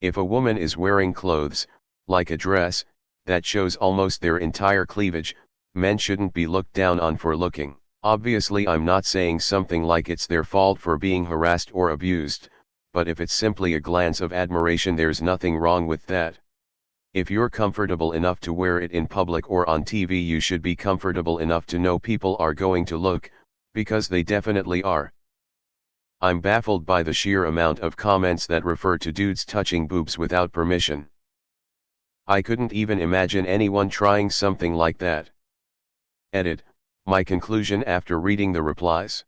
If a woman is wearing clothes, like a dress, that shows almost their entire cleavage, men shouldn't be looked down on for looking. Obviously I'm not saying something like it's their fault for being harassed or abused, but if it's simply a glance of admiration, there's nothing wrong with that. If you're comfortable enough to wear it in public or on TV, you should be comfortable enough to know people are going to look, because they definitely are. I'm baffled by the sheer amount of comments that refer to dudes touching boobs without permission. I couldn't even imagine anyone trying something like that. Edit. My conclusion after reading the replies.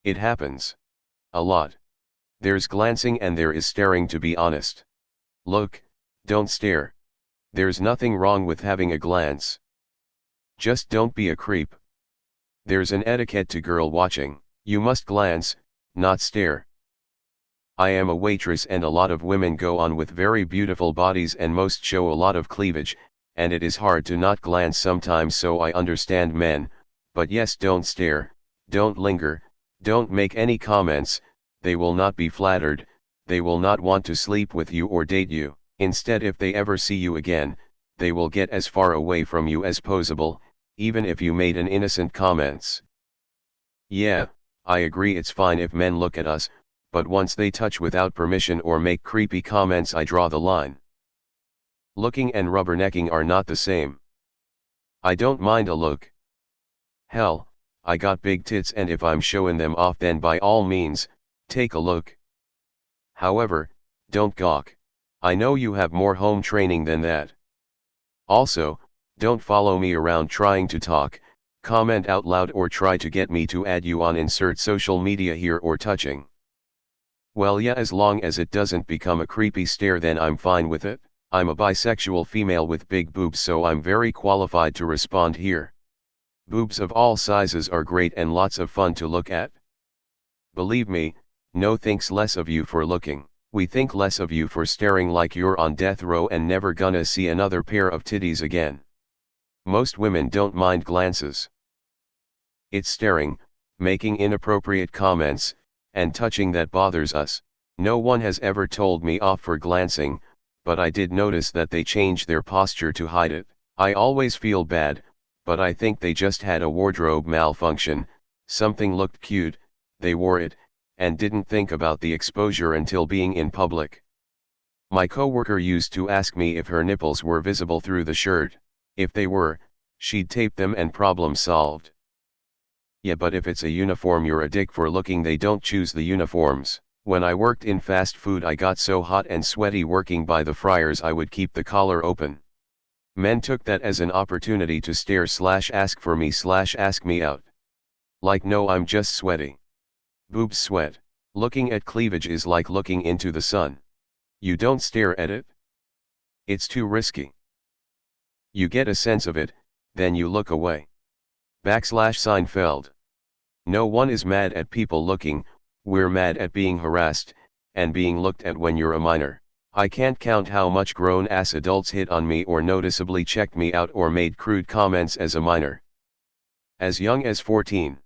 It happens. A lot. There's glancing and there is staring, to be honest. Look, don't stare. There's nothing wrong with having a glance. Just don't be a creep. There's an etiquette to girl watching. You must glance, not stare. I am a waitress and a lot of women go on with very beautiful bodies and most show a lot of cleavage, and it is hard to not glance sometimes, so I understand men, but yes, don't stare, don't linger, don't make any comments. They will not be flattered, they will not want to sleep with you or date you. Instead, if they ever see you again, they will get as far away from you as possible, even if you made an innocent comments. Yeah, I agree it's fine if men look at us, but once they touch without permission or make creepy comments, I draw the line. Looking and rubbernecking are not the same. I don't mind a look. Hell, I got big tits, and if I'm showing them off, then by all means, take a look. However, don't gawk. I know you have more home training than that. Also, don't follow me around trying to talk, comment out loud, or try to get me to add you on insert social media here or touching. Well, yeah, as long as it doesn't become a creepy stare, then I'm fine with it. I'm a bisexual female with big boobs, so I'm very qualified to respond here. Boobs of all sizes are great and lots of fun to look at. Believe me, no thinks less of you for looking. We think less of you for staring like you're on death row and never gonna see another pair of titties again. Most women don't mind glances. It's staring, making inappropriate comments, and touching that bothers us. No one has ever told me off for glancing, but I did notice that they change their posture to hide it. I always feel bad, but I think they just had a wardrobe malfunction, something looked cute, they wore it, and didn't think about the exposure until being in public. My coworker used to ask me if her nipples were visible through the shirt. If they were, she'd tape them and problem solved. Yeah, but if it's a uniform, you're a dick for looking. They don't choose the uniforms. When I worked in fast food, I got so hot and sweaty working by the fryers I would keep the collar open. Men took that as an opportunity to stare/ask for me/ask me out. Like, no, I'm just sweaty. Boobs sweat. Looking at cleavage is like looking into the sun. You don't stare at it. It's too risky. You get a sense of it, then you look away. /Seinfeld. No one is mad at people looking, we're mad at being harassed, and being looked at when you're a minor. I can't count how much grown-ass adults hit on me or noticeably checked me out or made crude comments as a minor. As young as 14.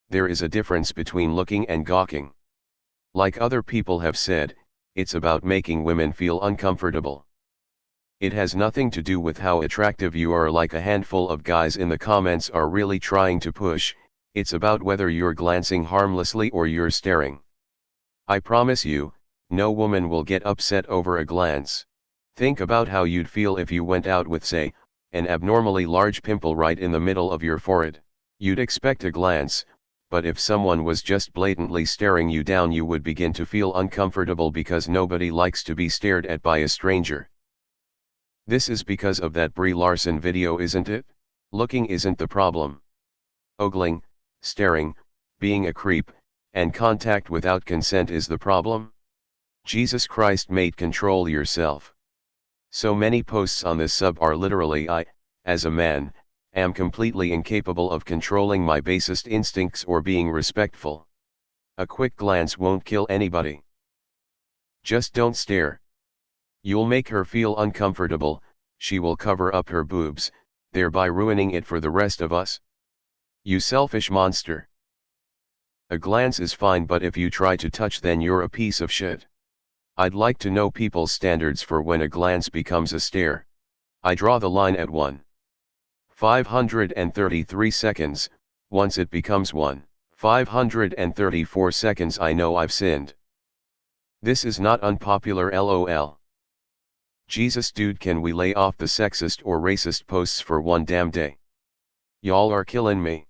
There is a difference between looking and gawking. Like other people have said, it's about making women feel uncomfortable. It has nothing to do with how attractive you are, like a handful of guys in the comments are really trying to push. It's about whether you're glancing harmlessly or you're staring. I promise you, no woman will get upset over a glance. Think about how you'd feel if you went out with, say, an abnormally large pimple right in the middle of your forehead. You'd expect a glance, but if someone was just blatantly staring you down, you would begin to feel uncomfortable because nobody likes to be stared at by a stranger. This is because of that Brie Larson video, isn't it? Looking isn't the problem. Ogling, staring, being a creep, and contact without consent is the problem. Jesus Christ, mate, control yourself. So many posts on this sub are literally, I, as a man, am completely incapable of controlling my basest instincts or being respectful. A quick glance won't kill anybody. Just don't stare. You'll make her feel uncomfortable, she will cover up her boobs, thereby ruining it for the rest of us. You selfish monster. A glance is fine, but if you try to touch, then you're a piece of shit. I'd like to know people's standards for when a glance becomes a stare. I draw the line at 1:533 seconds. Once it becomes 1:534 seconds, I know I've sinned. This is not unpopular, lol. Jesus dude, can we lay off the sexist or racist posts for one damn day? Y'all are killing me.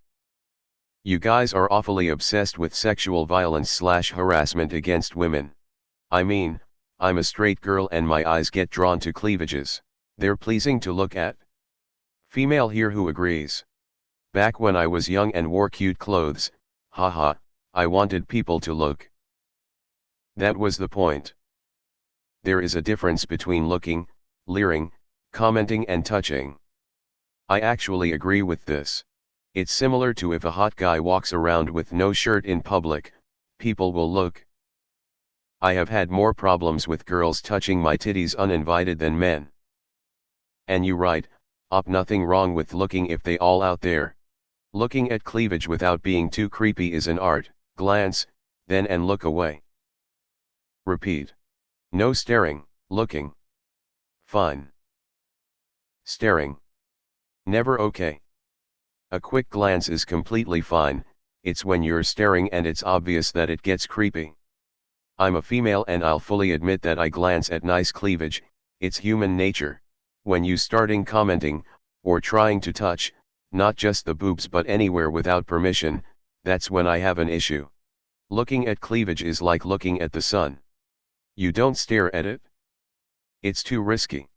You guys are awfully obsessed with sexual violence / harassment against women. I mean, I'm a straight girl and my eyes get drawn to cleavages. They're pleasing to look at. Female here who agrees. Back when I was young and wore cute clothes, haha, I wanted people to look. That was the point. There is a difference between looking, leering, commenting and touching. I actually agree with this. It's similar to if a hot guy walks around with no shirt in public, people will look. I have had more problems with girls touching my titties uninvited than men. And you right, nothing wrong with looking if they all out there. Looking at cleavage without being too creepy is an art. Glance, then and look away. Repeat. No staring, looking. Fine. Staring. Never okay. A quick glance is completely fine, it's when you're staring and it's obvious that it gets creepy. I'm a female and I'll fully admit that I glance at nice cleavage, it's human nature. When you starting commenting, or trying to touch, not just the boobs but anywhere without permission, that's when I have an issue. Looking at cleavage is like looking at the sun. You don't stare at it. It's too risky.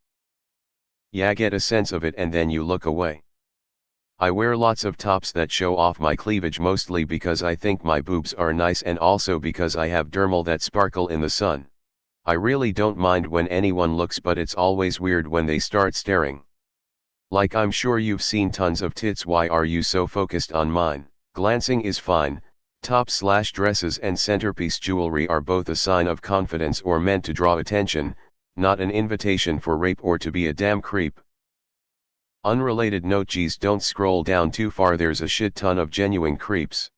Yeah, get a sense of it and then you look away. I wear lots of tops that show off my cleavage, mostly because I think my boobs are nice and also because I have dermal that sparkle in the sun. I really don't mind when anyone looks, but it's always weird when they start staring. Like, I'm sure you've seen tons of tits, why are you so focused on mine? Glancing is fine. Tops / dresses and centerpiece jewelry are both a sign of confidence or meant to draw attention, not an invitation for rape or to be a damn creep. Unrelated note, geez, don't scroll down too far, there's a shit ton of genuine creeps.